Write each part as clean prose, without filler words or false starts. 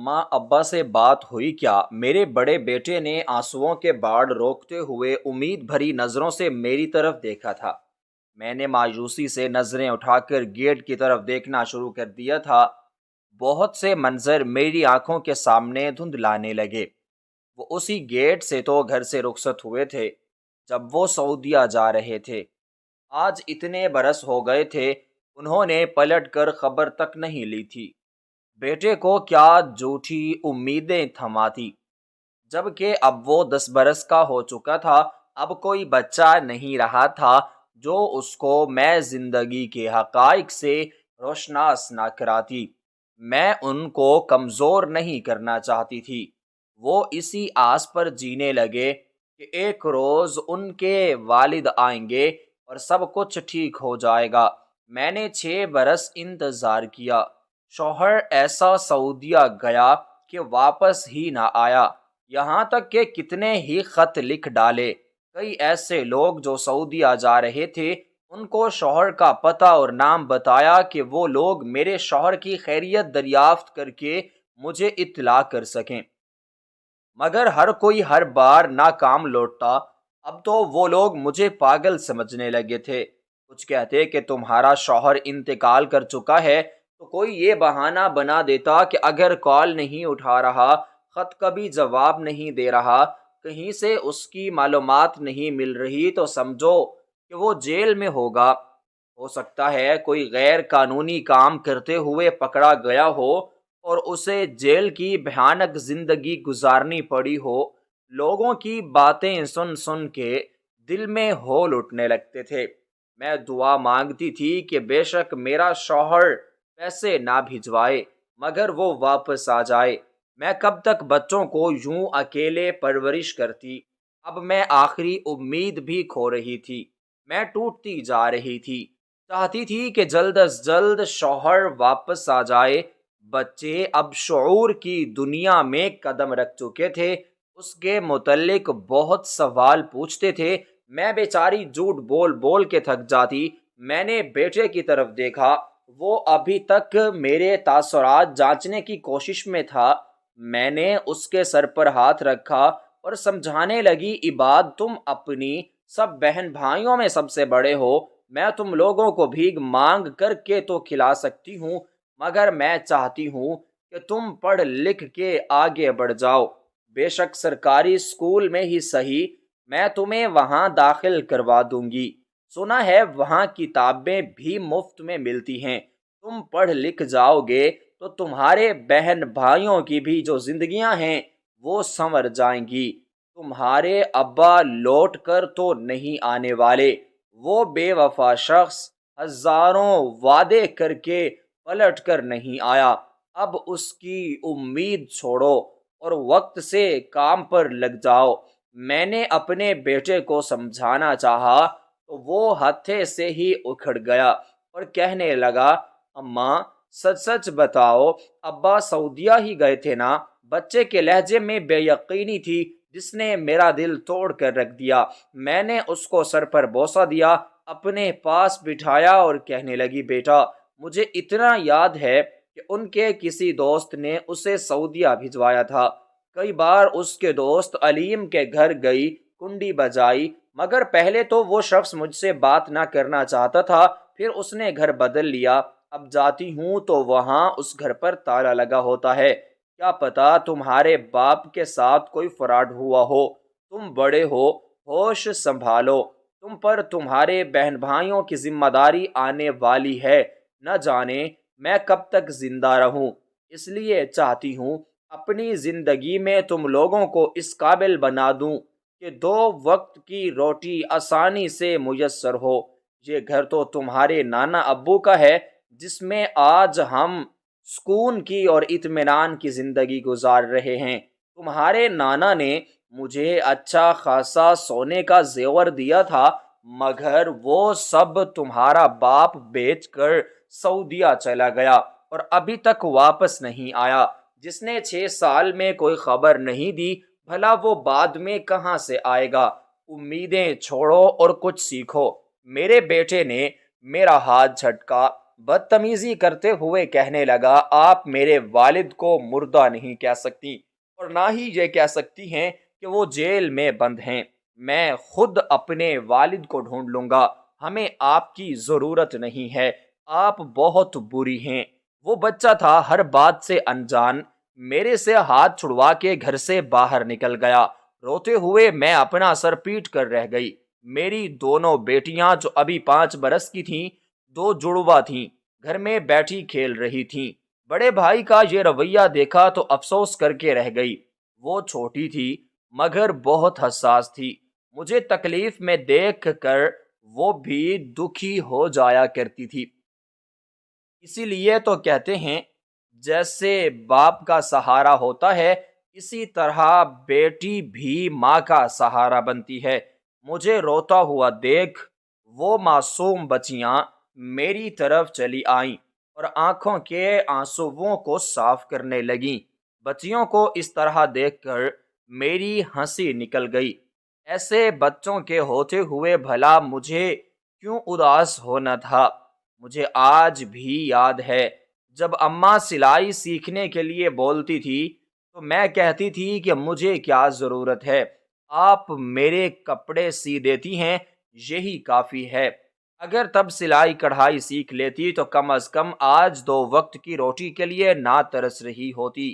اماں ابا سے بات ہوئی کیا؟ میرے بڑے بیٹے نے آنسوؤں کے باڑ روکتے ہوئے امید بھری نظروں سے میری طرف دیکھا تھا۔ میں نے مایوسی سے نظریں اٹھا کر گیٹ کی طرف دیکھنا شروع کر دیا تھا۔ بہت سے منظر میری آنکھوں کے سامنے دھندلانے لگے۔ وہ اسی گیٹ سے تو گھر سے رخصت ہوئے تھے جب وہ سعودیہ جا رہے تھے۔ آج اتنے برس ہو گئے تھے، انہوں نے پلٹ کر خبر تک نہیں لی تھی۔ بیٹے کو کیا جھوٹی امیدیں تھماتی، جبکہ اب وہ 10 برس کا ہو چکا تھا۔ اب کوئی بچہ نہیں رہا تھا جو اس کو میں زندگی کے حقائق سے روشناس نہ کراتی۔ میں ان کو کمزور نہیں کرنا چاہتی تھی۔ وہ اسی آس پر جینے لگے کہ ایک روز ان کے والد آئیں گے اور سب کچھ ٹھیک ہو جائے گا۔ میں نے 6 برس انتظار کیا۔ شوہر ایسا سعودیہ گیا کہ واپس ہی نہ آیا، یہاں تک کہ کتنے ہی خط لکھ ڈالے۔ کئی ایسے لوگ جو سعودیہ جا رہے تھے، ان کو شوہر کا پتہ اور نام بتایا کہ وہ لوگ میرے شوہر کی خیریت دریافت کر کے مجھے اطلاع کر سکیں، مگر ہر کوئی ہر بار ناکام لوٹتا۔ اب تو وہ لوگ مجھے پاگل سمجھنے لگے تھے۔ کچھ کہتے کہ تمہارا شوہر انتقال کر چکا ہے، تو کوئی یہ بہانہ بنا دیتا کہ اگر کال نہیں اٹھا رہا، خط کا بھی جواب نہیں دے رہا، کہیں سے اس کی معلومات نہیں مل رہی، تو سمجھو کہ وہ جیل میں ہوگا۔ ہو سکتا ہے کوئی غیر قانونی کام کرتے ہوئے پکڑا گیا ہو اور اسے جیل کی بھیانک زندگی گزارنی پڑی ہو۔ لوگوں کی باتیں سن سن کے دل میں ہول اٹھنے لگتے تھے۔ میں دعا مانگتی تھی کہ بے شک میرا شوہر پیسے نہ بھجوائے، مگر وہ واپس آ جائے۔ میں کب تک بچوں کو یوں اکیلے پرورش کرتی؟ اب میں آخری امید بھی کھو رہی تھی۔ میں ٹوٹتی جا رہی تھی۔ چاہتی تھی کہ جلد از جلد شوہر واپس آ جائے۔ بچے اب شعور کی دنیا میں قدم رکھ چکے تھے۔ اس کے متعلق بہت سوال پوچھتے تھے۔ میں بیچاری جھوٹ بول بول کے تھک جاتی۔ میں نے بیٹے کی طرف دیکھا، وہ ابھی تک میرے تاثرات جانچنے کی کوشش میں تھا۔ میں نے اس کے سر پر ہاتھ رکھا اور سمجھانے لگی، عباد تم اپنی سب بہن بھائیوں میں سب سے بڑے ہو۔ میں تم لوگوں کو بھیک مانگ کر کے تو کھلا سکتی ہوں، مگر میں چاہتی ہوں کہ تم پڑھ لکھ کے آگے بڑھ جاؤ۔ بے شک سرکاری اسکول میں ہی صحیح، میں تمہیں وہاں داخل کروا دوں گی۔ سنا ہے وہاں کتابیں بھی مفت میں ملتی ہیں۔ تم پڑھ لکھ جاؤ گے تو تمہارے بہن بھائیوں کی بھی جو زندگیاں ہیں وہ سنور جائیں گی۔ تمہارے ابا لوٹ کر تو نہیں آنے والے۔ وہ بے وفا شخص ہزاروں وعدے کر کے پلٹ کر نہیں آیا۔ اب اس کی امید چھوڑو اور وقت سے کام پر لگ جاؤ۔ میں نے اپنے بیٹے کو سمجھانا چاہا تو وہ ہتھے سے ہی اکھڑ گیا اور کہنے لگا، اماں سچ سچ بتاؤ، ابا سعودیہ ہی گئے تھے نا؟ بچے کے لہجے میں بے یقینی تھی جس نے میرا دل توڑ کر رکھ دیا۔ میں نے اس کو سر پر بوسہ دیا، اپنے پاس بٹھایا اور کہنے لگی، بیٹا مجھے اتنا یاد ہے کہ ان کے کسی دوست نے اسے سعودیہ بھجوایا تھا۔ کئی بار اس کے دوست علیم کے گھر گئی، کنڈی بجائی، مگر پہلے تو وہ شخص مجھ سے بات نہ کرنا چاہتا تھا، پھر اس نے گھر بدل لیا۔ اب جاتی ہوں تو وہاں اس گھر پر تالا لگا ہوتا ہے۔ کیا پتا تمہارے باپ کے ساتھ کوئی فراڈ ہوا ہو۔ تم بڑے ہو، ہوش سنبھالو، تم پر تمہارے بہن بھائیوں کی ذمہ داری آنے والی ہے۔ نہ جانے میں کب تک زندہ رہوں، اس لیے چاہتی ہوں اپنی زندگی میں تم لوگوں کو اس قابل بنا دوں کہ 2 وقت کی روٹی آسانی سے میسر ہو۔ یہ گھر تو تمہارے نانا ابو کا ہے، جس میں آج ہم سکون کی اور اطمینان کی زندگی گزار رہے ہیں۔ تمہارے نانا نے مجھے اچھا خاصا سونے کا زیور دیا تھا، مگر وہ سب تمہارا باپ بیچ کر سعودیہ چلا گیا اور ابھی تک واپس نہیں آیا۔ جس نے 6 سال میں کوئی خبر نہیں دی، بھلا وہ بعد میں کہاں سے آئے گا؟ امیدیں چھوڑو اور کچھ سیکھو۔ میرے بیٹے نے میرا ہاتھ جھٹکا۔ بدتمیزی کرتے ہوئے کہنے لگا، آپ میرے والد کو مردہ نہیں کہہ سکتی اور نہ ہی یہ کہہ سکتی ہیں کہ وہ جیل میں بند ہیں۔ میں خود اپنے والد کو ڈھونڈ لوں گا، ہمیں آپ کی ضرورت نہیں ہے، آپ بہت بری ہیں۔ وہ بچہ تھا ہر بات سے انجان، میرے سے ہاتھ چھڑوا کے گھر سے باہر نکل گیا۔ روتے ہوئے میں اپنا سر پیٹ کر رہ گئی۔ میری دونوں بیٹیاں جو ابھی 5 برس کی تھیں، 2 جڑواں تھیں، گھر میں بیٹھی کھیل رہی تھیں۔ بڑے بھائی کا یہ رویہ دیکھا تو افسوس کر کے رہ گئی۔ وہ چھوٹی تھی مگر بہت حساس تھی، مجھے تکلیف میں دیکھ کر وہ بھی دکھی ہو جایا کرتی تھی۔ اسی لیے تو کہتے ہیں جیسے باپ کا سہارا ہوتا ہے، اسی طرح بیٹی بھی ماں کا سہارا بنتی ہے۔ مجھے روتا ہوا دیکھ وہ معصوم بچیاں میری طرف چلی آئیں اور آنکھوں کے آنسوؤں کو صاف کرنے لگیں۔ بچیوں کو اس طرح دیکھ کر میری ہنسی نکل گئی۔ ایسے بچوں کے ہوتے ہوئے بھلا مجھے کیوں اداس ہونا تھا؟ مجھے آج بھی یاد ہے جب اماں سلائی سیکھنے کے لیے بولتی تھی تو میں کہتی تھی کہ مجھے کیا ضرورت ہے، آپ میرے کپڑے سی دیتی ہیں، یہی کافی ہے۔ اگر تب سلائی کڑھائی سیکھ لیتی تو کم از کم آج 2 وقت کی روٹی کے لیے نہ ترس رہی ہوتی۔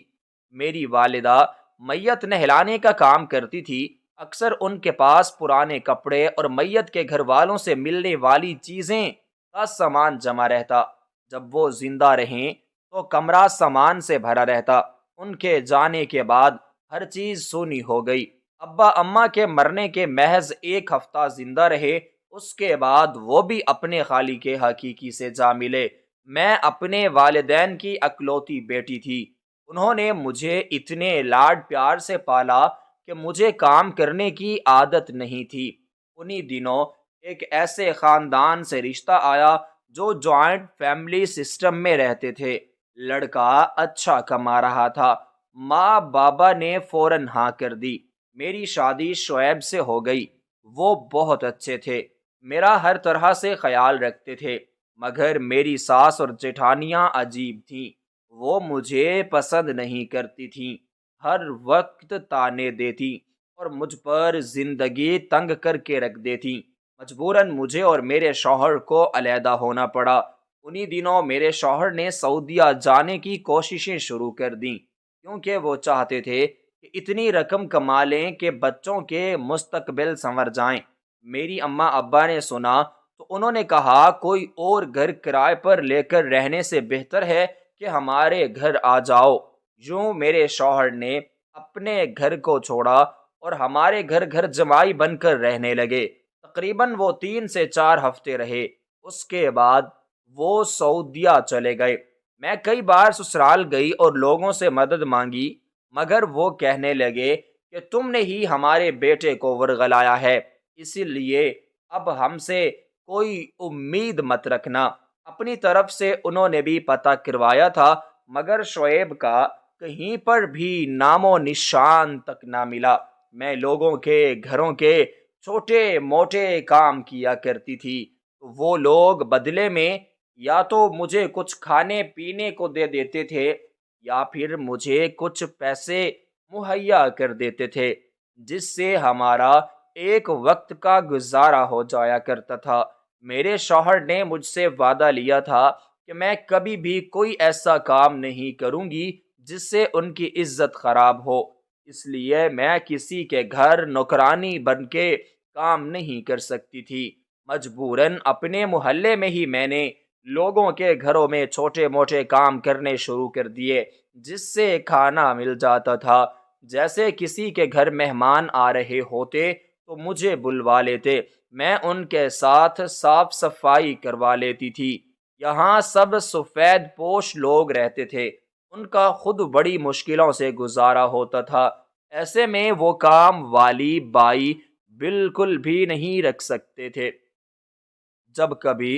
میری والدہ میت نہلانے کا کام کرتی تھی، اکثر ان کے پاس پرانے کپڑے اور میت کے گھر والوں سے ملنے والی چیزیں کا سامان جمع رہتا۔ جب وہ زندہ رہیں تو کمرہ سامان سے بھرا رہتا، ان کے جانے کے بعد ہر چیز سونی ہو گئی۔ ابا اماں کے مرنے کے محض 1 ہفتہ زندہ رہے، اس کے بعد وہ بھی اپنے خالق حقیقی سے جا ملے۔ میں اپنے والدین کی اکلوتی بیٹی تھی، انہوں نے مجھے اتنے لاڈ پیار سے پالا کہ مجھے کام کرنے کی عادت نہیں تھی۔ انہی دنوں ایک ایسے خاندان سے رشتہ آیا جو جوائنٹ فیملی سسٹم میں رہتے تھے۔ لڑکا اچھا کما رہا تھا، ماں بابا نے فوراً ہاں کر دی۔ میری شادی شعیب سے ہو گئی۔ وہ بہت اچھے تھے، میرا ہر طرح سے خیال رکھتے تھے، مگر میری ساس اور جیٹھانیاں عجیب تھیں، وہ مجھے پسند نہیں کرتی تھیں، ہر وقت تانے دیتی اور مجھ پر زندگی تنگ کر کے رکھ دیتی۔ مجبوراً مجھے اور میرے شوہر کو علیحدہ ہونا پڑا۔ انہی دنوں میرے شوہر نے سعودیہ جانے کی کوششیں شروع کر دیں، کیونکہ وہ چاہتے تھے کہ اتنی رقم کما لیں کہ بچوں کے مستقبل سنور جائیں۔ میری اماں ابا نے سنا تو انہوں نے کہا کوئی اور گھر کرائے پر لے کر رہنے سے بہتر ہے کہ ہمارے گھر آ جاؤ۔ یوں میرے شوہر نے اپنے گھر کو چھوڑا اور ہمارے گھر گھر جمائی بن کر رہنے لگے۔ تقریباً وہ 3 سے 4 ہفتے رہے، اس کے بعد وہ سعودیہ چلے گئے۔ میں کئی بار سسرال گئی اور لوگوں سے مدد مانگی، مگر وہ کہنے لگے کہ تم نے ہی ہمارے بیٹے کو ورغلایا ہے، اسی لیے اب ہم سے کوئی امید مت رکھنا۔ اپنی طرف سے انہوں نے بھی پتہ کروایا تھا، مگر شعیب کا کہیں پر بھی نام و نشان تک نہ ملا۔ میں لوگوں کے گھروں کے چھوٹے موٹے کام کیا کرتی تھی، تو وہ لوگ بدلے میں یا تو مجھے کچھ کھانے پینے کو دے دیتے تھے یا پھر مجھے کچھ پیسے مہیا کر دیتے تھے، جس سے ہمارا ایک وقت کا گزارا ہو جایا کرتا تھا۔ میرے شوہر نے مجھ سے وعدہ لیا تھا کہ میں کبھی بھی کوئی ایسا کام نہیں کروں گی جس سے ان کی عزت خراب ہو، اس لیے میں کسی کے گھر نوکرانی بن کے کام نہیں کر سکتی تھی۔ مجبوراً اپنے محلے میں ہی میں نے لوگوں کے گھروں میں چھوٹے موٹے کام کرنے شروع کر دیے، جس سے کھانا مل جاتا تھا۔ جیسے کسی کے گھر مہمان آ رہے ہوتے تو مجھے بلوا لیتے، میں ان کے ساتھ صاف صفائی کروا لیتی تھی۔ یہاں سب سفید پوش لوگ رہتے تھے، ان کا خود بڑی مشکلوں سے گزارا ہوتا تھا، ایسے میں وہ کام والی بائی بالکل بھی نہیں رکھ سکتے تھے۔ جب کبھی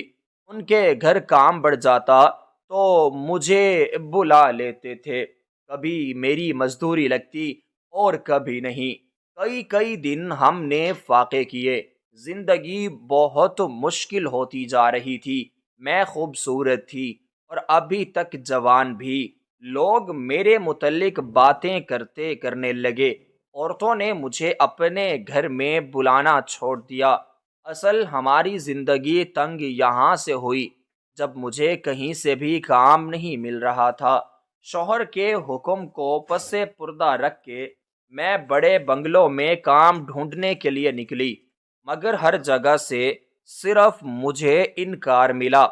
ان کے گھر کام بڑھ جاتا تو مجھے بلا لیتے تھے، کبھی میری مزدوری لگتی اور کبھی نہیں۔ کئی کئی دن ہم نے فاقے کیے، زندگی بہت مشکل ہوتی جا رہی تھی۔ میں خوبصورت تھی اور ابھی تک جوان بھی۔ لوگ میرے متعلق باتیں کرنے لگے۔ عورتوں نے مجھے اپنے گھر میں بلانا چھوڑ دیا۔ اصل ہماری زندگی تنگ یہاں سے ہوئی جب مجھے کہیں سے بھی کام نہیں مل رہا تھا۔ شوہر کے حکم کو پس پردہ رکھ کے میں بڑے بنگلوں میں کام ڈھونڈنے کے لیے نکلی، مگر ہر جگہ سے صرف مجھے انکار ملا۔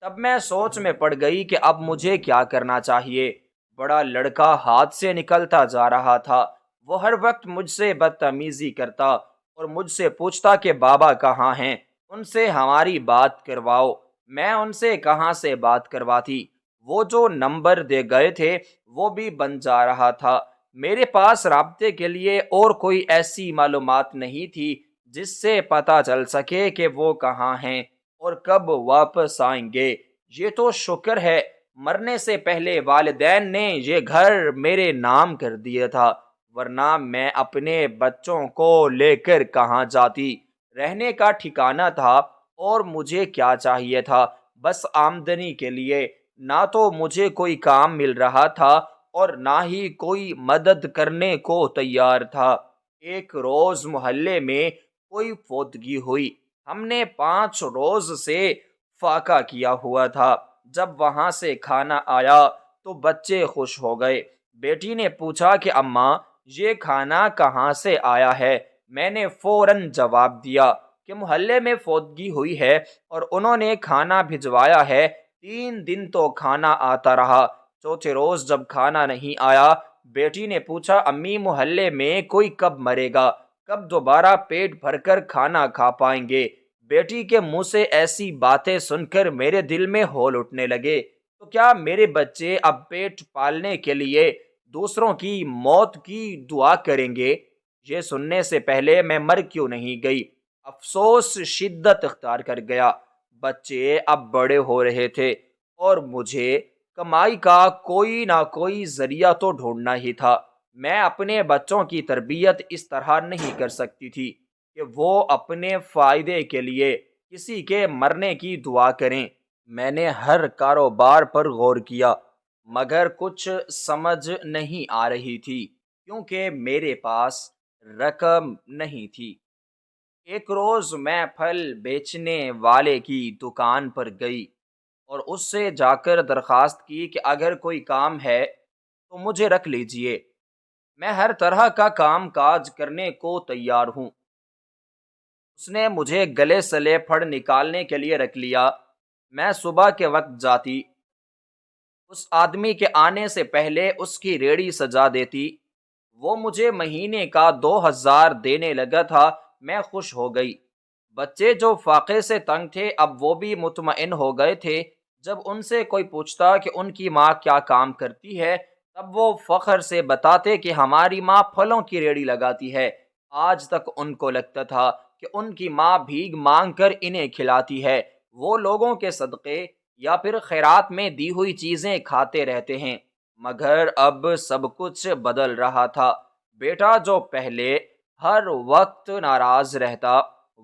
تب میں سوچ میں پڑ گئی کہ اب مجھے کیا کرنا چاہیے۔ بڑا لڑکا ہاتھ سے نکلتا جا رہا تھا۔ وہ ہر وقت مجھ سے بدتمیزی کرتا اور مجھ سے پوچھتا کہ بابا کہاں ہیں، ان سے ہماری بات کرواؤ۔ میں ان سے کہاں سے بات کرواتی؟ وہ جو نمبر دے گئے تھے وہ بھی بند جا رہا تھا۔ میرے پاس رابطے کے لیے اور کوئی ایسی معلومات نہیں تھی جس سے پتہ چل سکے کہ وہ کہاں ہیں اور کب واپس آئیں گے۔ یہ تو شکر ہے مرنے سے پہلے والدین نے یہ گھر میرے نام کر دیا تھا، ورنہ میں اپنے بچوں کو لے کر کہاں جاتی؟ رہنے کا ٹھکانہ تھا اور مجھے کیا چاہیے تھا؟ بس آمدنی کے لیے۔ نہ تو مجھے کوئی کام مل رہا تھا اور نہ ہی کوئی مدد کرنے کو تیار تھا۔ ایک روز محلے میں کوئی فوتگی ہوئی۔ ہم نے 5 روز سے فاقہ کیا ہوا تھا۔ جب وہاں سے کھانا آیا تو بچے خوش ہو گئے۔ بیٹی نے پوچھا کہ اماں یہ کھانا کہاں سے آیا ہے؟ میں نے فوراً جواب دیا کہ محلے میں فوتگی ہوئی ہے اور انہوں نے کھانا بھجوایا ہے۔ 3 دن تو کھانا آتا رہا۔ چوتھے روز جب کھانا نہیں آیا، بیٹی نے پوچھا امی محلے میں کوئی کب مرے گا؟ کب دوبارہ پیٹ بھر کر کھانا کھا پائیں گے؟ بیٹی کے منہ سے ایسی باتیں سن کر میرے دل میں ہول اٹھنے لگے۔ تو کیا میرے بچے اب پیٹ پالنے کے لیے دوسروں کی موت کی دعا کریں گے؟ یہ سننے سے پہلے میں مر کیوں نہیں گئی؟ افسوس شدت اختیار کر گیا۔ بچے اب بڑے ہو رہے تھے اور مجھے کمائی کا کوئی نہ کوئی ذریعہ تو ڈھونڈنا ہی تھا۔ میں اپنے بچوں کی تربیت اس طرح نہیں کر سکتی تھی کہ وہ اپنے فائدے کے لیے کسی کے مرنے کی دعا کریں۔ میں نے ہر کاروبار پر غور کیا مگر کچھ سمجھ نہیں آ رہی تھی کیونکہ میرے پاس رقم نہیں تھی۔ ایک روز میں پھل بیچنے والے کی دکان پر گئی اور اس سے جا کر درخواست کی کہ اگر کوئی کام ہے تو مجھے رکھ لیجئے، میں ہر طرح کا کام کاج کرنے کو تیار ہوں۔ اس نے مجھے گلے سلے پھڑ نکالنے کے لیے رکھ لیا۔ میں صبح کے وقت جاتی، اس آدمی کے آنے سے پہلے اس کی ریڑھی سجا دیتی۔ وہ مجھے مہینے کا 2000 دینے لگا تھا۔ میں خوش ہو گئی۔ بچے جو فاقے سے تنگ تھے اب وہ بھی مطمئن ہو گئے تھے۔ جب ان سے کوئی پوچھتا کہ ان کی ماں کیا کام کرتی ہے تب وہ فخر سے بتاتے کہ ہماری ماں پھلوں کی ریڑھی لگاتی ہے۔ آج تک ان کو لگتا تھا کہ ان کی ماں بھیک مانگ کر انہیں کھلاتی ہے۔ وہ لوگوں کے صدقے یا پھر خیرات میں دی ہوئی چیزیں کھاتے رہتے ہیں، مگر اب سب کچھ بدل رہا تھا۔ بیٹا جو پہلے ہر وقت ناراض رہتا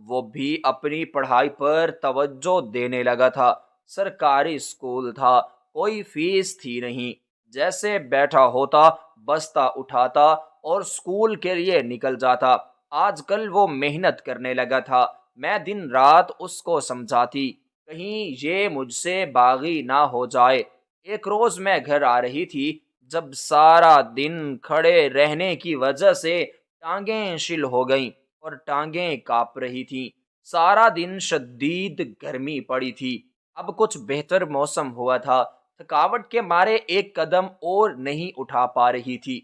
وہ بھی اپنی پڑھائی پر توجہ دینے لگا تھا۔ سرکاری اسکول تھا، کوئی فیس تھی نہیں۔ جیسے بیٹھا ہوتا بستہ اٹھاتا اور اسکول کے لیے نکل جاتا۔ آج کل وہ محنت کرنے لگا تھا۔ میں دن رات اس کو سمجھاتی کہیں یہ مجھ سے باغی نہ ہو جائے۔ ایک روز میں گھر آ رہی تھی جب سارا دن کھڑے رہنے کی وجہ سے ٹانگیں شل ہو گئیں اور ٹانگیں کانپ رہی تھیں۔ سارا دن شدید گرمی پڑی تھی۔ اب کچھ بہتر موسم ہوا تھا۔ تھکاوٹ کے مارے ایک قدم اور نہیں اٹھا پا رہی تھی۔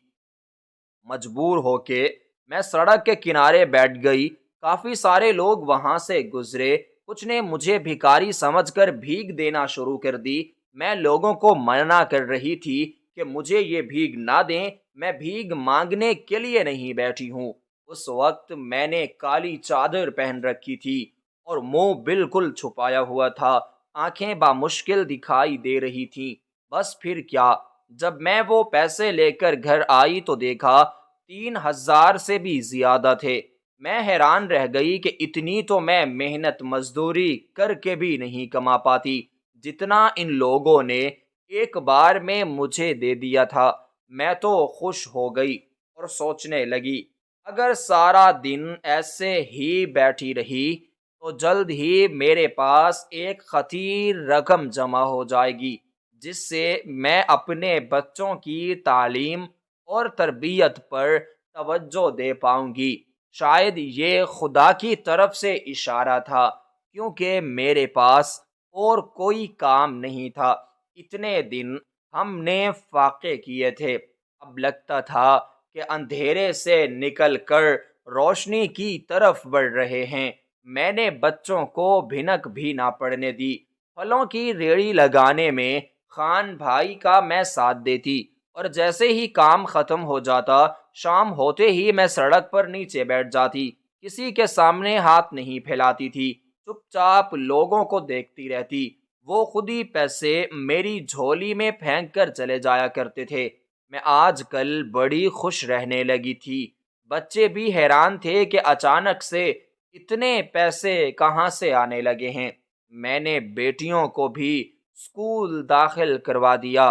مجبور ہو کے میں سڑک کے کنارے بیٹھ گئی۔ کافی سارے لوگ وہاں سے گزرے۔ کچھ نے مجھے بھکاری سمجھ کر بھیک دینا شروع کر دی۔ میں لوگوں کو منع کر رہی تھی کہ مجھے یہ بھیک نہ دیں، میں بھیک مانگنے کے لیے نہیں بیٹھی ہوں۔ اس وقت میں نے کالی چادر پہن رکھی تھی اور منہ بالکل چھپایا ہوا تھا۔ آنکھیں بامشکل دکھائی دے رہی تھیں۔ بس پھر کیا، جب میں وہ پیسے لے کر گھر آئی تو دیکھا 3000 سے بھی زیادہ تھے۔ میں حیران رہ گئی کہ اتنی تو میں محنت مزدوری کر کے بھی نہیں کما پاتی۔ جتنا ان لوگوں نے ایک بار میں مجھے دے دیا تھا، میں تو خوش ہو گئی اور سوچنے لگی اگر سارا دن ایسے ہی بیٹھی رہی تو جلد ہی میرے پاس ایک خطیر رقم جمع ہو جائے گی، جس سے میں اپنے بچوں کی تعلیم اور تربیت پر توجہ دے پاؤں گی۔ شاید یہ خدا کی طرف سے اشارہ تھا، کیونکہ میرے پاس اور کوئی کام نہیں تھا۔ اتنے دن ہم نے فاقے کیے تھے، اب لگتا تھا کہ اندھیرے سے نکل کر روشنی کی طرف بڑھ رہے ہیں۔ میں نے بچوں کو بھنک بھی نہ پڑنے دی۔ پھلوں کی ریڑھی لگانے میں خان بھائی کا میں ساتھ دیتی، اور جیسے ہی کام ختم ہو جاتا، شام ہوتے ہی میں سڑک پر نیچے بیٹھ جاتی، کسی کے سامنے ہاتھ نہیں پھیلاتی تھی، چپ چاپ لوگوں کو دیکھتی رہتی۔ وہ خود ہی پیسے میری جھولی میں پھینک کر چلے جایا کرتے تھے۔ میں آج کل بڑی خوش رہنے لگی تھی۔ بچے بھی حیران تھے کہ اچانک سے اتنے پیسے کہاں سے آنے لگے ہیں۔ میں نے بیٹیوں کو بھی اسکول داخل کروا دیا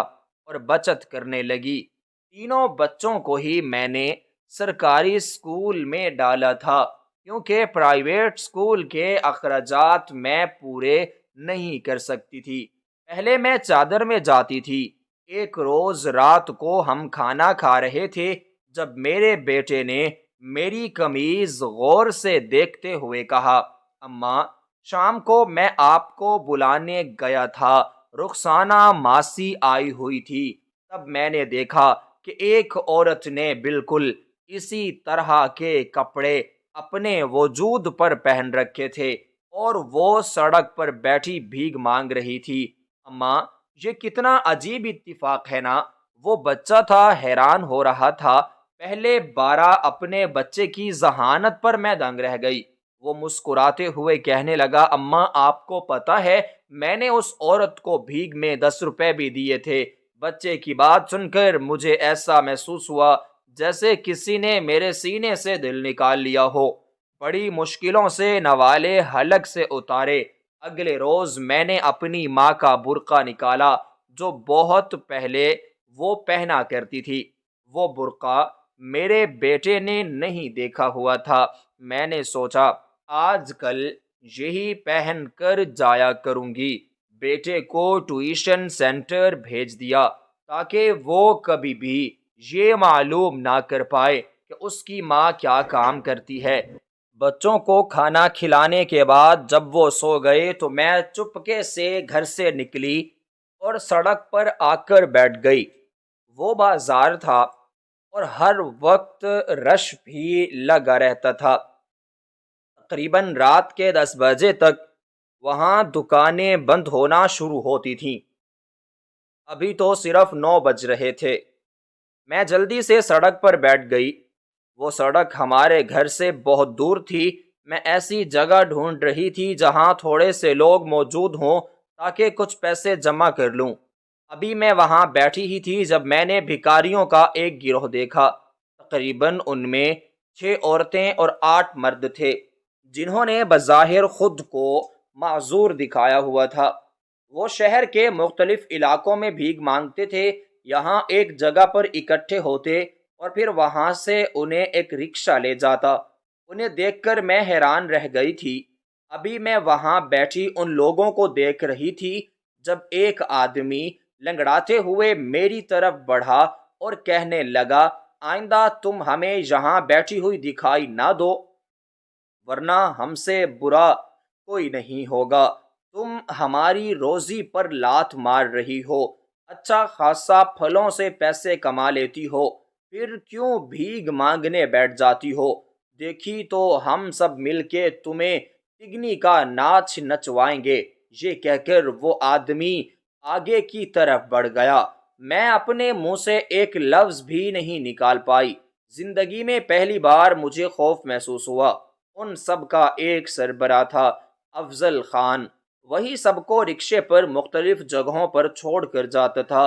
اور بچت کرنے لگی۔ تینوں بچوں کو ہی میں نے سرکاری اسکول میں ڈالا تھا، کیونکہ پرائیویٹ اسکول کے اخراجات میں پورے نہیں کر سکتی تھی۔ پہلے میں چادر میں جاتی تھی۔ ایک روز رات کو ہم کھانا کھا رہے تھے جب میرے بیٹے نے میری قمیض غور سے دیکھتے ہوئے کہا، اماں، شام کو میں آپ کو بلانے گیا تھا، رخسانہ ماسی آئی ہوئی تھی، تب میں نے دیکھا کہ ایک عورت نے بالکل اسی طرح کے کپڑے اپنے وجود پر پہن رکھے تھے اور وہ سڑک پر بیٹھی بھیک مانگ رہی تھی۔ اماں، یہ کتنا عجیب اتفاق ہے نا۔ وہ بچہ تھا، حیران ہو رہا تھا۔ پہلے بارہ اپنے بچے کی ذہانت پر میں دنگ رہ گئی۔ وہ مسکراتے ہوئے کہنے لگا، اماں، آپ کو پتا ہے میں نے اس عورت کو بھیک میں 10 روپے بھی دیے تھے۔ بچے کی بات سن کر مجھے ایسا محسوس ہوا جیسے کسی نے میرے سینے سے دل نکال لیا ہو۔ بڑی مشکلوں سے نوالے حلق سے اتارے۔ اگلے روز میں نے اپنی ماں کا برقع نکالا جو بہت پہلے وہ پہنا کرتی تھی۔ وہ برقع میرے بیٹے نے نہیں دیکھا ہوا تھا۔ میں نے سوچا آج کل یہی پہن کر جایا کروں گی۔ بیٹے کو ٹیوشن سینٹر بھیج دیا تاکہ وہ کبھی بھی یہ معلوم نہ کر پائے کہ اس کی ماں کیا کام کرتی ہے۔ بچوں کو کھانا کھلانے کے بعد جب وہ سو گئے تو میں چپکے سے گھر سے نکلی اور سڑک پر آ کر بیٹھ گئی۔ وہ بازار تھا اور ہر وقت رش بھی لگا رہتا تھا۔ تقریباً رات کے 10 بجے تک وہاں دکانیں بند ہونا شروع ہوتی تھیں۔ ابھی تو صرف 9 بج رہے تھے۔ میں جلدی سے سڑک پر بیٹھ گئی۔ وہ سڑک ہمارے گھر سے بہت دور تھی۔ میں ایسی جگہ ڈھونڈ رہی تھی جہاں تھوڑے سے لوگ موجود ہوں تاکہ کچھ پیسے جمع کر لوں۔ ابھی میں وہاں بیٹھی ہی تھی جب میں نے بھکاریوں کا ایک گروہ دیکھا۔ تقریباً ان میں 6 عورتیں اور 8 مرد تھے، جنہوں نے بظاہر خود کو معذور دکھایا ہوا تھا۔ وہ شہر کے مختلف علاقوں میں بھیک مانگتے تھے، یہاں ایک جگہ پر اکٹھے ہوتے اور پھر وہاں سے انہیں ایک رکشہ لے جاتا۔ انہیں دیکھ کر میں حیران رہ گئی تھی۔ ابھی میں وہاں بیٹھی ان لوگوں کو دیکھ رہی تھی جب ایک آدمی لنگڑاتے ہوئے میری طرف بڑھا اور کہنے لگا، آئندہ تم ہمیں یہاں بیٹھی ہوئی دکھائی نہ دو، ورنہ ہم سے برا کوئی نہیں ہوگا۔ تم ہماری روزی پر لات مار رہی ہو، اچھا خاصا پھلوں سے پیسے کما لیتی ہو، پھر کیوں بھیک مانگنے بیٹھ جاتی ہو؟ دیکھی تو ہم سب مل کے تمہیں تگنی کا ناچ نچوائیں گے۔ یہ کہہ کر وہ آدمی آگے کی طرف بڑھ گیا۔ میں اپنے منہ سے ایک لفظ بھی نہیں نکال پائی۔ زندگی میں پہلی بار مجھے خوف محسوس ہوا۔ ان سب کا ایک سربراہ تھا، افضل خان۔ وہی سب کو رکشے پر مختلف جگہوں پر چھوڑ کر جاتا تھا۔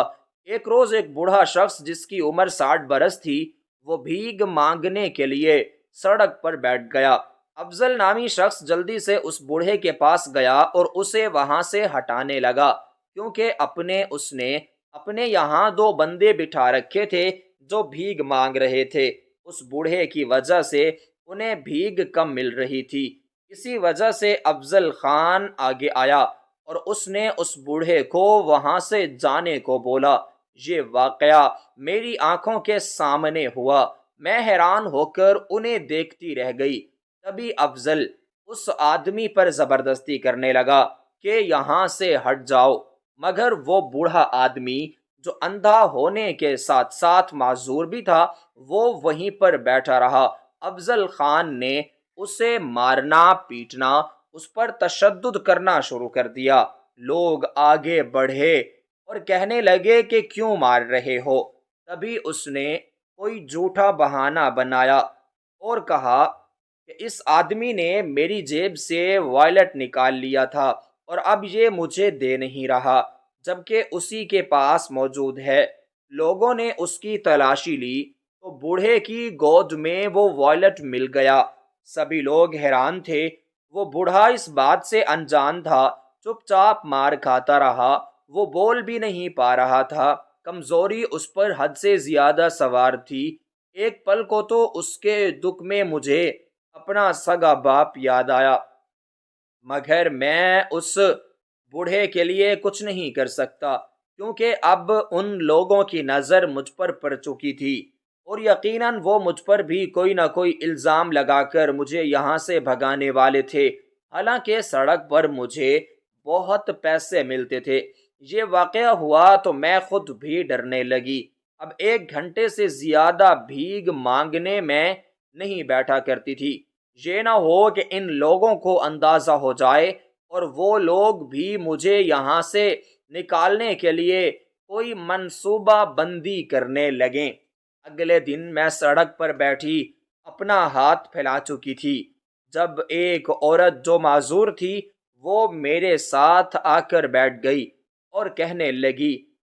ایک روز ایک بوڑھا شخص جس کی عمر 60 برس تھی، وہ بھیک مانگنے کے لیے سڑک پر بیٹھ گیا۔ افضل نامی شخص جلدی سے اس بوڑھے کے پاس گیا اور اسے وہاں سے ہٹانے لگا۔ کیونکہ اس نے اپنے یہاں 2 بندے بٹھا رکھے تھے جو بھیگ مانگ رہے تھے۔ اس بوڑھے کی وجہ سے انہیں بھیگ کم مل رہی تھی۔ اسی وجہ سے افضل خان آگے آیا اور اس نے اس بوڑھے کو وہاں سے جانے کو بولا۔ یہ واقعہ میری آنکھوں کے سامنے ہوا۔ میں حیران ہو کر انہیں دیکھتی رہ گئی۔ تبھی افضل اس آدمی پر زبردستی کرنے لگا کہ یہاں سے ہٹ جاؤ، مگر وہ بوڑھا آدمی جو اندھا ہونے کے ساتھ ساتھ معذور بھی تھا وہ وہیں پر بیٹھا رہا۔ افضل خان نے اسے مارنا پیٹنا، اس پر تشدد کرنا شروع کر دیا۔ لوگ آگے بڑھے اور کہنے لگے کہ کیوں مار رہے ہو؟ تبھی اس نے کوئی جھوٹا بہانہ بنایا اور کہا کہ اس آدمی نے میری جیب سے وائلٹ نکال لیا تھا اور اب یہ مجھے دے نہیں رہا، جبکہ اسی کے پاس موجود ہے۔ لوگوں نے اس کی تلاشی لی تو بوڑھے کی گود میں وہ وائلٹ مل گیا۔ سبھی لوگ حیران تھے۔ وہ بوڑھا اس بات سے انجان تھا، چپ چاپ مار کھاتا رہا۔ وہ بول بھی نہیں پا رہا تھا۔ کمزوری اس پر حد سے زیادہ سوار تھی۔ ایک پل کو تو اس کے دکھ میں مجھے اپنا سگا باپ یاد آیا، مگر میں اس بوڑھے کے لیے کچھ نہیں کر سکتا کیونکہ اب ان لوگوں کی نظر مجھ پر پڑ چکی تھی اور یقیناً وہ مجھ پر بھی کوئی نہ کوئی الزام لگا کر مجھے یہاں سے بھگانے والے تھے۔ حالانکہ سڑک پر مجھے بہت پیسے ملتے تھے۔ یہ واقعہ ہوا تو میں خود بھی ڈرنے لگی۔ اب 1 گھنٹے سے زیادہ بھیگ مانگنے میں نہیں بیٹھا کرتی تھی۔ یہ نہ ہو کہ ان لوگوں کو اندازہ ہو جائے اور وہ لوگ بھی مجھے یہاں سے نکالنے کے لیے کوئی منصوبہ بندی کرنے لگیں۔ اگلے دن میں سڑک پر بیٹھی اپنا ہاتھ پھیلا چکی تھی جب ایک عورت جو معذور تھی وہ میرے ساتھ آ کر بیٹھ گئی اور کہنے لگی،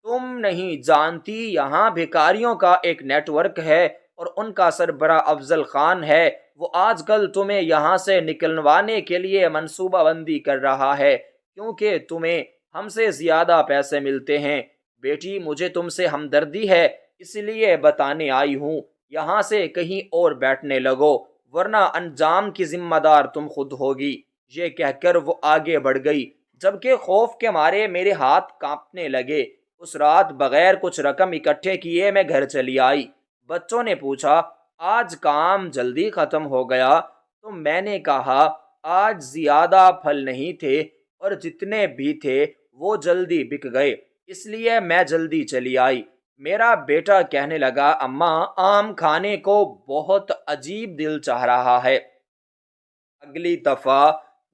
تم نہیں جانتی یہاں بھکاریوں کا ایک نیٹ ورک ہے اور ان کا سربراہ افضل خان ہے۔ وہ آج کل تمہیں یہاں سے نکلوانے کے لیے منصوبہ بندی کر رہا ہے کیونکہ تمہیں ہم سے زیادہ پیسے ملتے ہیں۔ بیٹی، مجھے تم سے ہمدردی ہے، اس لیے بتانے آئی ہوں، یہاں سے کہیں اور بیٹھنے لگو ورنہ انجام کی ذمہ دار تم خود ہوگی۔ یہ کہہ کر وہ آگے بڑھ گئی جبکہ خوف کے مارے میرے ہاتھ کانپنے لگے۔ اس رات بغیر کچھ رقم اکٹھے کیے میں گھر چلی آئی۔ بچوں نے پوچھا، آج کام جلدی ختم ہو گیا؟ تو میں نے کہا، آج زیادہ پھل نہیں تھے اور جتنے بھی تھے وہ جلدی بک گئے، اس لیے میں جلدی چلی آئی۔ میرا بیٹا کہنے لگا، اماں، آم کھانے کو بہت عجیب دل چاہ رہا ہے۔ اگلی دفعہ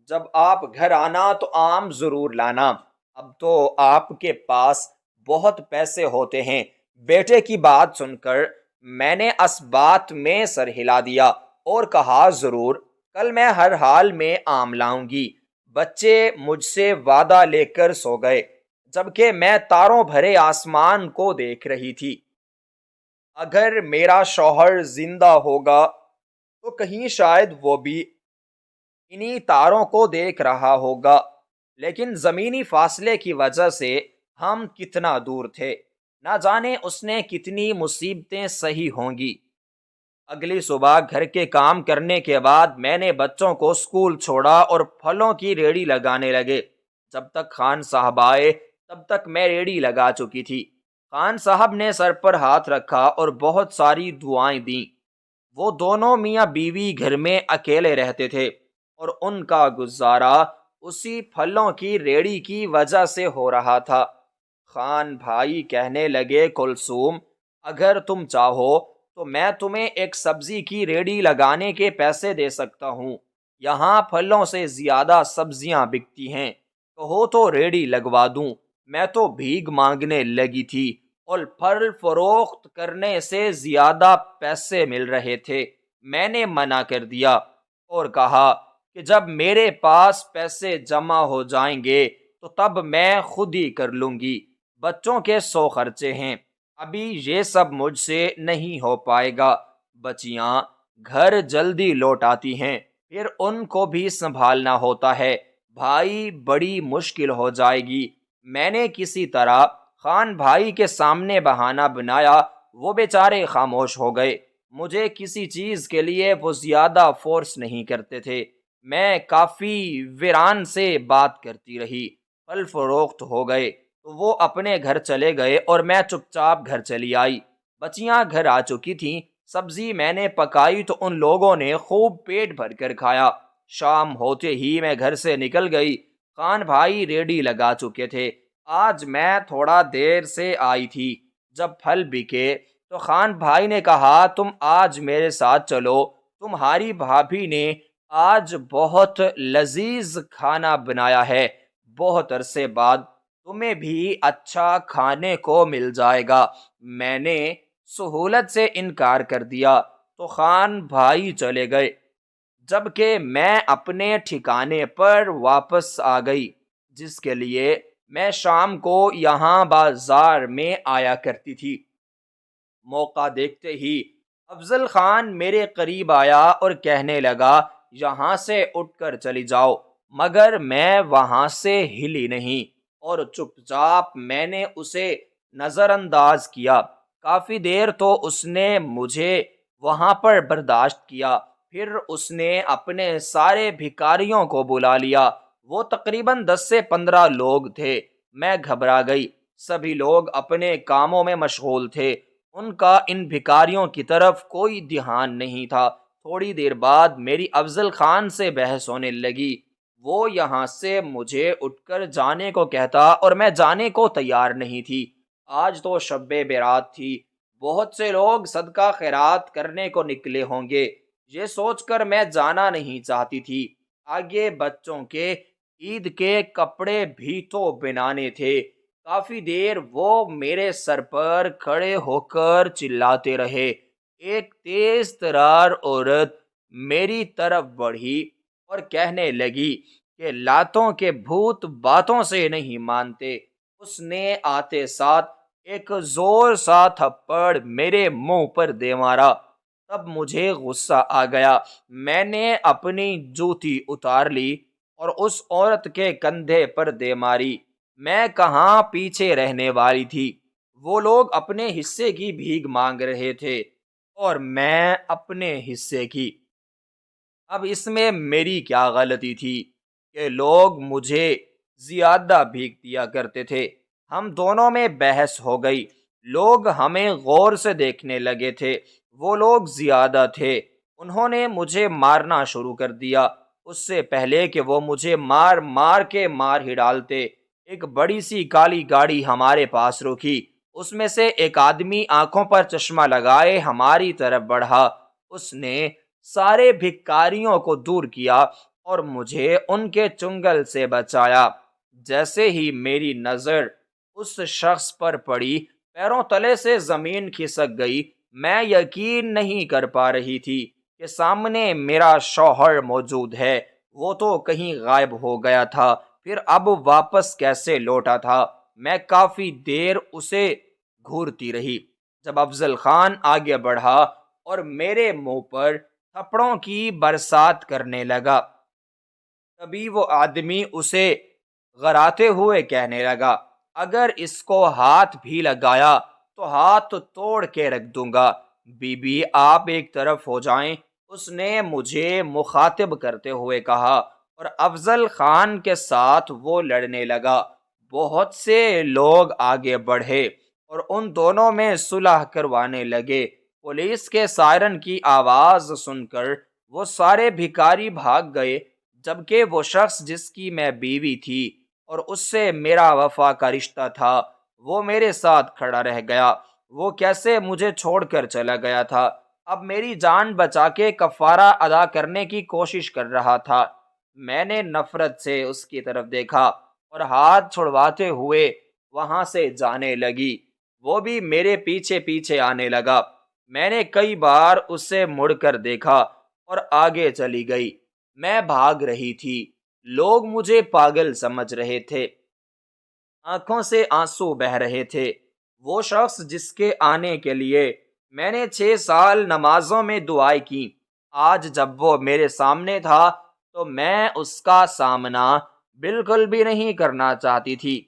جب آپ گھر آنا تو آم ضرور لانا۔ اب تو آپ کے پاس بہت پیسے ہوتے ہیں۔ بیٹے کی بات سن کر میں نے اس بات میں سر ہلا دیا اور کہا، ضرور، کل میں ہر حال میں آم لاؤں گی۔ بچے مجھ سے وعدہ لے کر سو گئے جبکہ میں تاروں بھرے آسمان کو دیکھ رہی تھی۔ اگر میرا شوہر زندہ ہوگا تو کہیں شاید وہ بھی انہی تاروں کو دیکھ رہا ہوگا، لیکن زمینی فاصلے کی وجہ سے ہم کتنا دور تھے، نہ جانے اس نے کتنی مصیبتیں سہی ہوں گی۔ اگلی صبح گھر کے کام کرنے کے بعد میں نے بچوں کو اسکول چھوڑا اور پھلوں کی ریڑھی لگانے لگے۔ جب تک خان صاحب آئے تب تک میں ریڑھی لگا چکی تھی۔ خان صاحب نے سر پر ہاتھ رکھا اور بہت ساری دعائیں دیں۔ وہ دونوں میاں بیوی گھر میں اکیلے رہتے تھے اور ان کا گزارا اسی پھلوں کی ریڑھی کی وجہ سے ہو رہا تھا۔ خان بھائی کہنے لگے، کلثوم، اگر تم چاہو تو میں تمہیں ایک سبزی کی ریڑھی لگانے کے پیسے دے سکتا ہوں۔ یہاں پھلوں سے زیادہ سبزیاں بکتی ہیں، کہو تو ریڑھی لگوا دوں۔ میں تو بھیک مانگنے لگی تھی اور پھل فروخت کرنے سے زیادہ پیسے مل رہے تھے۔ میں نے منع کر دیا اور کہا کہ جب میرے پاس پیسے جمع ہو جائیں گے تو تب میں خود ہی کر لوں گی۔ بچوں کے 100 خرچے ہیں، ابھی یہ سب مجھ سے نہیں ہو پائے گا۔ بچیاں گھر جلدی لوٹ آتی ہیں، پھر ان کو بھی سنبھالنا ہوتا ہے۔ بھائی، بڑی مشکل ہو جائے گی۔ میں نے کسی طرح خان بھائی کے سامنے بہانہ بنایا، وہ بیچارے خاموش ہو گئے۔ مجھے کسی چیز کے لیے وہ زیادہ فورس نہیں کرتے تھے۔ میں کافی ویران سے بات کرتی رہی۔ پھل فروخت ہو گئے تو وہ اپنے گھر چلے گئے اور میں چپ چاپ گھر چلی آئی۔ بچیاں گھر آ چکی تھیں۔ سبزی میں نے پکائی تو ان لوگوں نے خوب پیٹ بھر کر کھایا۔ شام ہوتے ہی میں گھر سے نکل گئی۔ خان بھائی ریڈی لگا چکے تھے۔ آج میں تھوڑا دیر سے آئی تھی۔ جب پھل بکے تو خان بھائی نے کہا، تم آج میرے ساتھ چلو، تمہاری بھابھی نے آج بہت لذیذ کھانا بنایا ہے، بہت عرصے بعد تمہیں بھی اچھا کھانے کو مل جائے گا۔ میں نے سہولت سے انکار کر دیا تو خان بھائی چلے گئے، جبکہ میں اپنے ٹھکانے پر واپس آ گئی، جس کے لیے میں شام کو یہاں بازار میں آیا کرتی تھی۔ موقع دیکھتے ہی افضل خان میرے قریب آیا اور کہنے لگا، یہاں سے اٹھ کر چلی جاؤ، مگر میں وہاں سے ہلی نہیں اور چپ چاپ میں نے اسے نظر انداز کیا۔ کافی دیر تو اس نے مجھے وہاں پر برداشت کیا، پھر اس نے اپنے سارے بھکاریوں کو بلا لیا۔ وہ تقریباً 10 سے 15 لوگ تھے۔ میں گھبرا گئی۔ سبھی لوگ اپنے کاموں میں مشغول تھے، ان کا ان بھکاریوں کی طرف کوئی دھیان نہیں تھا۔ تھوڑی دیر بعد میری افضل خان سے بحث ہونے لگی۔ وہ یہاں سے مجھے اٹھ کر جانے کو کہتا اور میں جانے کو تیار نہیں تھی۔ آج تو شب برات تھی، بہت سے لوگ صدقہ خیرات کرنے کو نکلے ہوں گے، یہ سوچ کر میں جانا نہیں چاہتی تھی۔ آگے بچوں کے عید کے کپڑے بھی تو بنانے تھے۔ کافی دیر وہ میرے سر پر کھڑے ہو کر چلاتے رہے۔ ایک تیز ترار عورت میری طرف بڑھی اور کہنے لگی کہ لاتوں کے بھوت باتوں سے نہیں مانتے۔ اس نے آتے ساتھ ایک زور سا تھپڑ میرے منہ پر دے مارا۔ تب مجھے غصہ آ گیا۔ میں نے اپنی جوتی اتار لی اور اس عورت کے کندھے پر دے ماری۔ میں کہاں پیچھے رہنے والی تھی۔ وہ لوگ اپنے حصے کی بھیک مانگ رہے تھے اور میں اپنے حصے کی۔ اب اس میں میری کیا غلطی تھی کہ لوگ مجھے زیادہ بھیک دیا کرتے تھے؟ ہم دونوں میں بحث ہو گئی۔ لوگ ہمیں غور سے دیکھنے لگے تھے۔ وہ لوگ زیادہ تھے، انہوں نے مجھے مارنا شروع کر دیا۔ اس سے پہلے کہ وہ مجھے مار مار کے مار ہی ڈالتے، ایک بڑی سی کالی گاڑی ہمارے پاس رکی۔ اس میں سے ایک آدمی آنکھوں پر چشمہ لگائے ہماری طرف بڑھا۔ اس نے سارے بھکاریوں کو دور کیا اور مجھے ان کے چنگل سے بچایا۔ جیسے ہی میری نظر اس شخص پر پڑی، پیروں تلے سے زمین کھسک گئی۔ میں یقین نہیں کر پا رہی تھی کہ سامنے میرا شوہر موجود ہے۔ وہ تو کہیں غائب ہو گیا تھا، پھر اب واپس کیسے لوٹا تھا؟ میں کافی دیر اسے گھورتی رہی۔ جب افضل خان آگے بڑھا اور میرے منہ پر تھپڑوں کی برسات کرنے لگا، تبھی وہ آدمی اسے غراتے ہوئے کہنے لگا، اگر اس کو ہاتھ بھی لگایا تو ہاتھ توڑ کے رکھ دوں گا۔ بی بی آپ ایک طرف ہو جائیں، اس نے مجھے مخاطب کرتے ہوئے کہا، اور افضل خان کے ساتھ وہ لڑنے لگا۔ بہت سے لوگ آگے بڑھے اور ان دونوں میں صلح کروانے لگے۔ پولیس کے سائرن کی آواز سن کر وہ سارے بھکاری بھاگ گئے، جبکہ وہ شخص جس کی میں بیوی تھی اور اس سے میرا وفا کا رشتہ تھا، وہ میرے ساتھ کھڑا رہ گیا۔ وہ کیسے مجھے چھوڑ کر چلا گیا تھا، اب میری جان بچا کے کفارہ ادا کرنے کی کوشش کر رہا تھا۔ میں نے نفرت سے اس کی طرف دیکھا اور ہاتھ چھڑواتے ہوئے وہاں سے جانے لگی۔ وہ بھی میرے پیچھے پیچھے آنے لگا۔ میں نے کئی بار اسے مڑ کر دیکھا اور آگے چلی گئی۔ میں بھاگ رہی تھی۔ لوگ مجھے پاگل سمجھ رہے تھے۔ آنکھوں سے آنسو بہہ رہے تھے۔ وہ شخص جس کے آنے کے لیے میں نے 6 سال نمازوں میں دعائیں کی، آج جب وہ میرے سامنے تھا تو میں اس کا سامنا بالکل بھی نہیں کرنا چاہتی تھی۔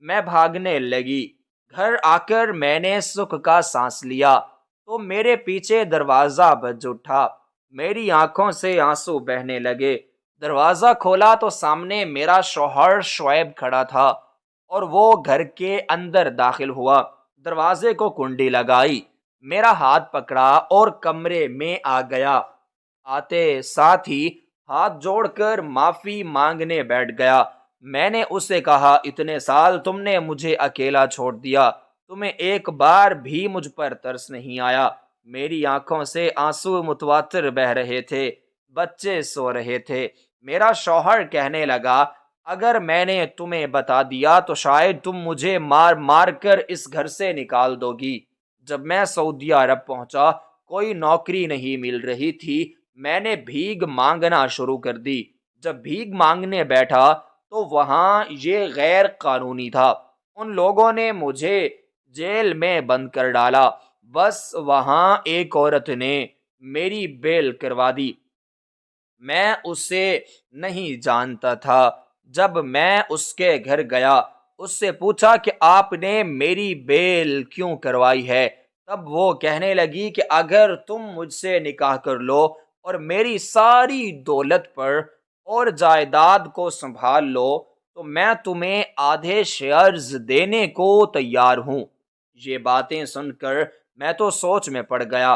میں بھاگنے لگی۔ گھر آ کر میں نے سکھ کا سانس لیا تو میرے پیچھے دروازہ بج اٹھا۔ میری آنکھوں سے آنسو بہنے لگے۔ دروازہ کھولا تو سامنے میرا شوہر شعیب کھڑا تھا اور وہ گھر کے اندر داخل ہوا۔ دروازے کو کنڈی لگائی، میرا ہاتھ پکڑا اور کمرے میں آ گیا۔ آتے ساتھ ہی ہاتھ جوڑ کر معافی مانگنے بیٹھ گیا۔ میں نے اسے کہا، اتنے سال تم نے مجھے اکیلا چھوڑ دیا، تمہیں ایک بار بھی مجھ پر ترس نہیں آیا۔ میری آنکھوں سے آنسو متواتر بہ رہے تھے، بچے سو رہے تھے۔ میرا شوہر کہنے لگا، اگر میں نے تمہیں بتا دیا تو شاید تم مجھے مار مار کر اس گھر سے نکال دو گی۔ جب میں سعودی عرب پہنچا، کوئی نوکری نہیں مل رہی تھی، میں نے بھیک مانگنا شروع کر دی۔ جب بھیک مانگنے بیٹھا تو وہاں یہ غیر قانونی تھا۔ ان لوگوں نے مجھے جیل میں بند کر ڈالا۔ بس وہاں ایک عورت نے میری بیل کروا دی۔ میں اسے نہیں جانتا تھا۔ جب میں اس کے گھر گیا، اس سے پوچھا کہ آپ نے میری بیل کیوں کروائی ہے؟ تب وہ کہنے لگی کہ اگر تم مجھ سے نکاح کر لو اور میری ساری دولت پر اور جائیداد کو سنبھال لو تو میں تمہیں آدھے شیئرز دینے کو تیار ہوں۔ یہ باتیں سن کر میں تو سوچ میں پڑ گیا۔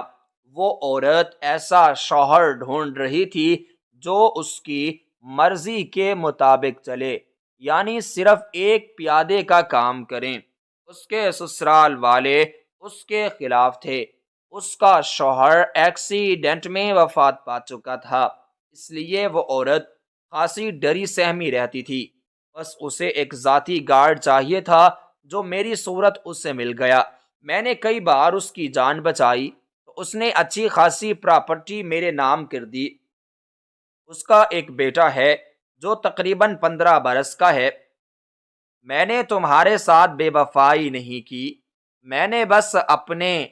وہ عورت ایسا شوہر ڈھونڈ رہی تھی جو اس کی مرضی کے مطابق چلے، یعنی صرف ایک پیادے کا کام کریں۔ اس کے سسرال والے اس کے خلاف تھے۔ اس کا شوہر ایکسیڈنٹ میں وفات پا چکا تھا، اس لیے وہ عورت خاصی ڈری سہمی رہتی تھی۔ بس اسے ایک ذاتی گارڈ چاہیے تھا جو میری صورت اس سے مل گیا۔ میں نے کئی بار اس کی جان بچائی تو اس نے اچھی خاصی پراپرٹی میرے نام کر دی۔ اس کا ایک بیٹا ہے جو تقریباً 15 برس کا ہے۔ میں نے تمہارے ساتھ بے وفائی نہیں کی، میں نے بس اپنے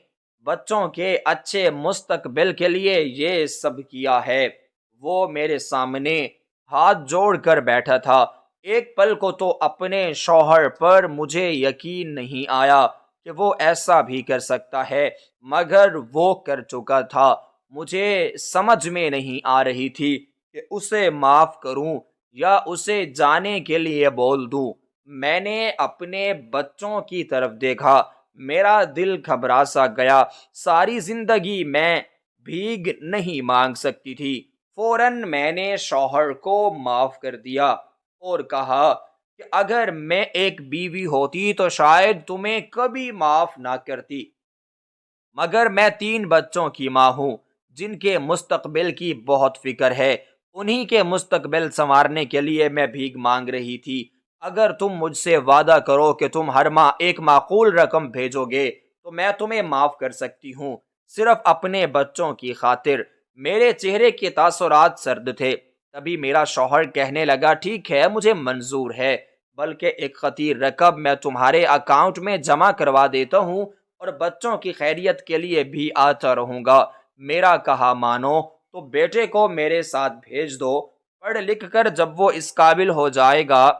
بچوں کے اچھے مستقبل کے لیے یہ سب کیا ہے۔ وہ میرے سامنے ہاتھ جوڑ کر بیٹھا تھا۔ ایک پل کو تو اپنے شوہر پر مجھے یقین نہیں آیا کہ وہ ایسا بھی کر سکتا ہے، مگر وہ کر چکا تھا۔ مجھے سمجھ میں نہیں آ رہی تھی کہ اسے معاف کروں یا اسے جانے کے لیے بول دوں۔ میں نے اپنے بچوں کی طرف دیکھا، میرا دل گھبرا سا گیا۔ ساری زندگی میں بھیک نہیں مانگ سکتی تھی۔ فوراً میں نے شوہر کو معاف کر دیا اور کہا کہ اگر میں ایک بیوی ہوتی تو شاید تمہیں کبھی معاف نہ کرتی، مگر میں 3 بچوں کی ماں ہوں جن کے مستقبل کی بہت فکر ہے۔ انہی کے مستقبل سنوارنے کے لیے میں بھیک مانگ رہی تھی۔ اگر تم مجھ سے وعدہ کرو کہ تم ہر ماہ ایک معقول رقم بھیجو گے تو میں تمہیں معاف کر سکتی ہوں، صرف اپنے بچوں کی خاطر۔ میرے چہرے کے تاثرات سرد تھے۔ تبھی میرا شوہر کہنے لگا، ٹھیک ہے، مجھے منظور ہے، بلکہ ایک خطیر رقم میں تمہارے اکاؤنٹ میں جمع کروا دیتا ہوں اور بچوں کی خیریت کے لیے بھی آتا رہوں گا۔ میرا کہا مانو تو بیٹے کو میرے ساتھ بھیج دو، پڑھ لکھ کر جب وہ اس قابل ہو جائے گا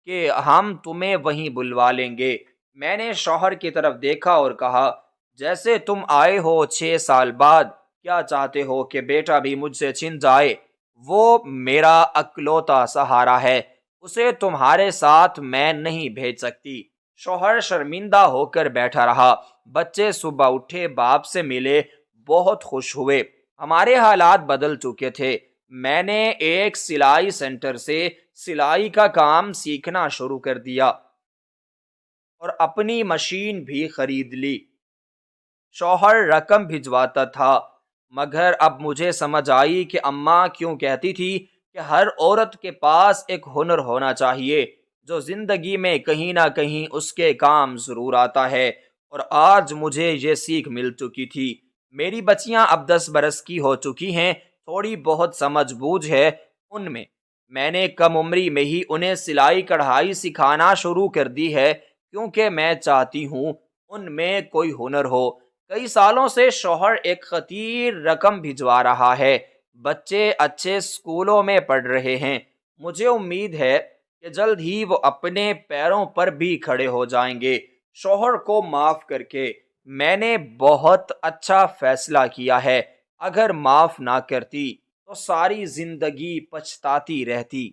کہ ہم تمہیں وہیں بلوا لیں گے۔ میں نے شوہر کی طرف دیکھا اور کہا، جیسے تم آئے ہو 6 سال بعد، کیا چاہتے ہو کہ بیٹا بھی مجھ سے چھن جائے؟ وہ میرا اکلوتا سہارا ہے، اسے تمہارے ساتھ میں نہیں بھیج سکتی۔ شوہر شرمندہ ہو کر بیٹھا رہا۔ بچے صبح اٹھے، باپ سے ملے، بہت خوش ہوئے۔ ہمارے حالات بدل چکے تھے۔ میں نے ایک سلائی سینٹر سے سلائی کا کام سیکھنا شروع کر دیا اور اپنی مشین بھی خرید لی۔ شوہر رقم بھجواتا تھا، مگر اب مجھے سمجھ آئی کہ اماں کیوں کہتی تھی کہ ہر عورت کے پاس ایک ہنر ہونا چاہیے جو زندگی میں کہیں نہ کہیں اس کے کام ضرور آتا ہے، اور آج مجھے یہ سیکھ مل چکی تھی۔ میری بچیاں اب 10 برس کی ہو چکی ہیں، تھوڑی بہت سمجھ بوجھ ہے ان میں نے کم عمری میں ہی انہیں سلائی کڑھائی سکھانا شروع کر دی ہے، کیونکہ میں چاہتی ہوں ان میں کوئی ہنر ہو۔ کئی سالوں سے شوہر ایک خطیر رقم بھجوا رہا ہے، بچے اچھے اسکولوں میں پڑھ رہے ہیں۔ مجھے امید ہے کہ جلد ہی وہ اپنے پیروں پر بھی کھڑے ہو جائیں گے۔ شوہر کو معاف کر کے میں نے بہت اچھا فیصلہ کیا ہے، اگر معاف نہ کرتی تو ساری زندگی پچھتاتی رہتی۔